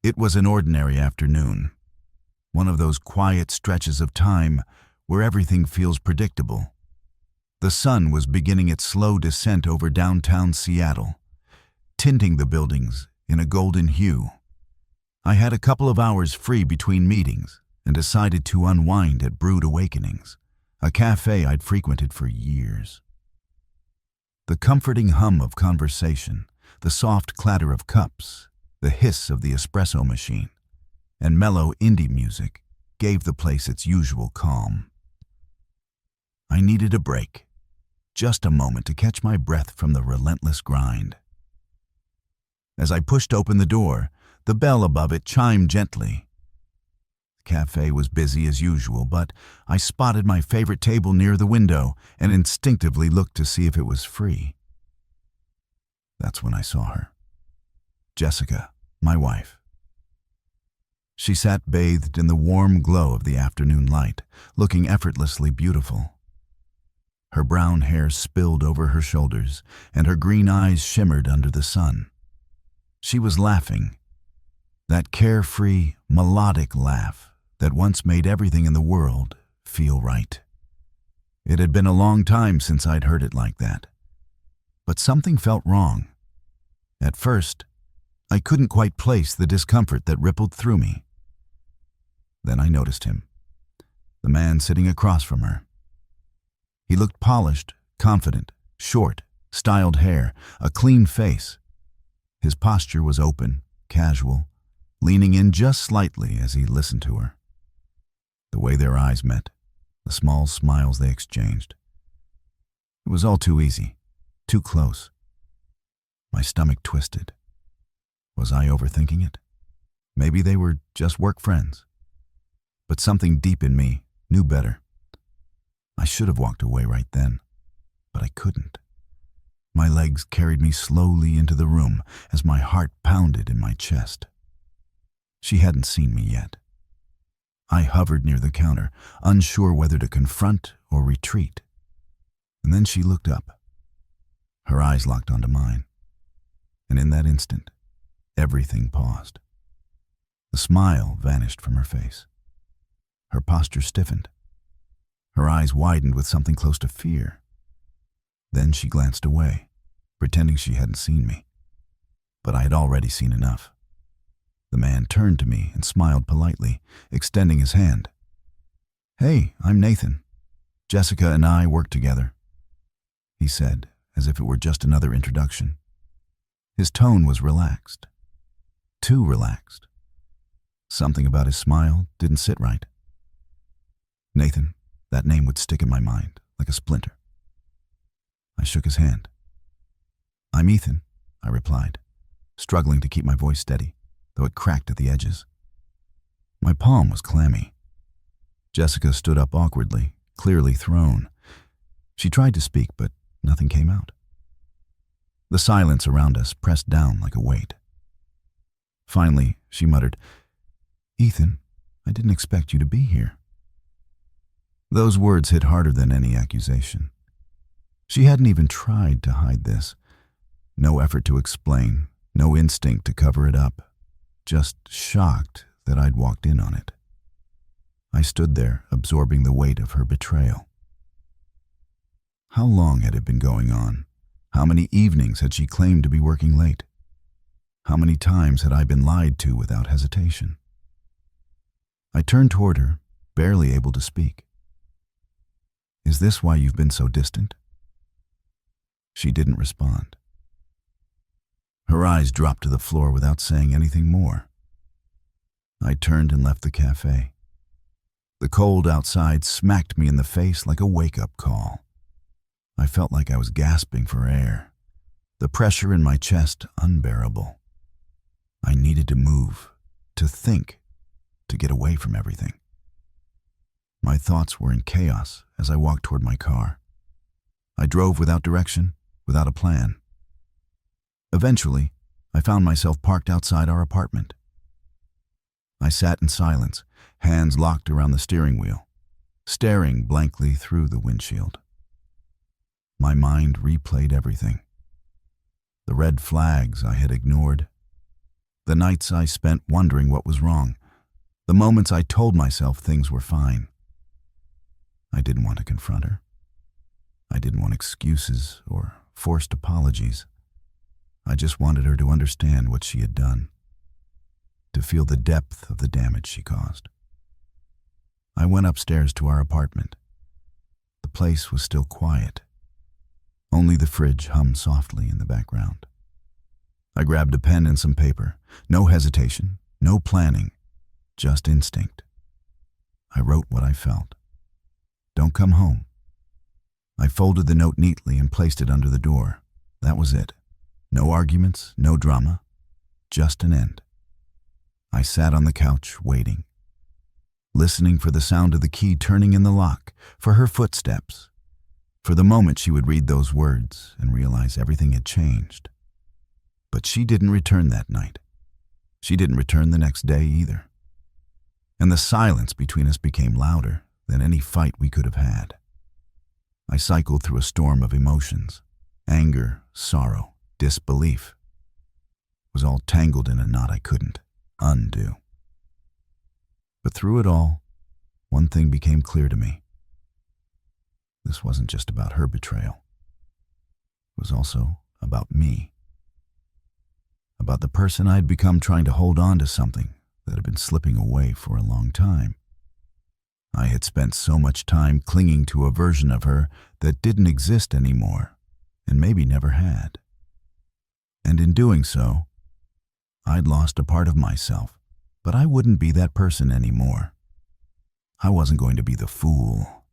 It was an ordinary afternoon, one of those quiet stretches of time where everything feels predictable. The sun was beginning its slow descent over downtown Seattle, tinting the buildings in a golden hue. I had a couple of hours free between meetings and decided to unwind at Brewed Awakenings, a cafe I'd frequented for years. The comforting hum of conversation, the soft clatter of cups, the hiss of the espresso machine, and mellow indie music gave the place its usual calm. I needed a break, just a moment to catch my breath from the relentless grind. As I pushed open the door, the bell above it chimed gently. The cafe was busy as usual, but I spotted my favorite table near the window and instinctively looked to see if it was free. That's when I saw her. Jessica, my wife. She sat bathed in the warm glow of the afternoon light, looking effortlessly beautiful. Her brown hair spilled over her shoulders, and her green eyes shimmered under the sun. She was laughing, that carefree, melodic laugh that once made everything in the world feel right. It had been a long time since I'd heard it like that. But something felt wrong. At first, I couldn't quite place the discomfort that rippled through me. Then I noticed him, the man sitting across from her. He looked polished, confident, short, styled hair, a clean face. His posture was open, casual, leaning in just slightly as he listened to her. The way their eyes met, the small smiles they exchanged. It was all too easy, too close. My stomach twisted. Was I overthinking it? Maybe they were just work friends. But something deep in me knew better. I should have walked away right then, but I couldn't. My legs carried me slowly into the room as my heart pounded in my chest. She hadn't seen me yet. I hovered near the counter, unsure whether to confront or retreat. And then she looked up. Her eyes locked onto mine. And in that instant, everything paused. The smile vanished from her face. Her posture stiffened. Her eyes widened with something close to fear. Then she glanced away, pretending she hadn't seen me. But I had already seen enough. The man turned to me and smiled politely, extending his hand. "Hey, I'm Nathan. Jessica and I work together," he said, as if it were just another introduction. His tone was relaxed. Too relaxed. Something about his smile didn't sit right. Nathan, that name would stick in my mind like a splinter. I shook his hand. "I'm Ethan," I replied, struggling to keep my voice steady, though it cracked at the edges. My palm was clammy. Jessica stood up awkwardly, clearly thrown. She tried to speak, but nothing came out. The silence around us pressed down like a weight. Finally, she muttered, "Ethan, I didn't expect you to be here." Those words hit harder than any accusation. She hadn't even tried to hide this. No effort to explain, no instinct to cover it up. Just shocked that I'd walked in on it. I stood there, absorbing the weight of her betrayal. How long had it been going on? How many evenings had she claimed to be working late? How many times had I been lied to without hesitation? I turned toward her, barely able to speak. "Is this why you've been so distant?" She didn't respond. Her eyes dropped to the floor without saying anything more. I turned and left the cafe. The cold outside smacked me in the face like a wake-up call. I felt like I was gasping for air, the pressure in my chest unbearable. I needed to move, to think, to get away from everything. My thoughts were in chaos as I walked toward my car. I drove without direction, without a plan. Eventually, I found myself parked outside our apartment. I sat in silence, hands locked around the steering wheel, staring blankly through the windshield. My mind replayed everything. The red flags I had ignored, The nights I spent wondering what was wrong. The moments I told myself things were fine. I didn't want to confront her. I didn't want excuses or forced apologies. I just wanted her to understand what she had done, to feel the depth of the damage she caused. I went upstairs to our apartment. The place was still quiet. Only the fridge hummed softly in the background. I grabbed a pen and some paper. No hesitation, no planning, just instinct. I wrote what I felt. Don't come home. I folded the note neatly and placed it under the door. That was it. No arguments, no drama, just an end. I sat on the couch, waiting, listening for the sound of the key turning in the lock, for her footsteps, for the moment she would read those words and realize everything had changed. But she didn't return that night. She didn't return the next day either. And the silence between us became louder than any fight we could have had. I cycled through a storm of emotions. Anger, sorrow, disbelief. It was all tangled in a knot I couldn't undo. But through it all, one thing became clear to me. This wasn't just about her betrayal. It was also about me. About the person I'd become trying to hold on to something that had been slipping away for a long time. I had spent so much time clinging to a version of her that didn't exist anymore, and maybe never had. And in doing so, I'd lost a part of myself, but I wouldn't be that person anymore. I wasn't going to be the fool,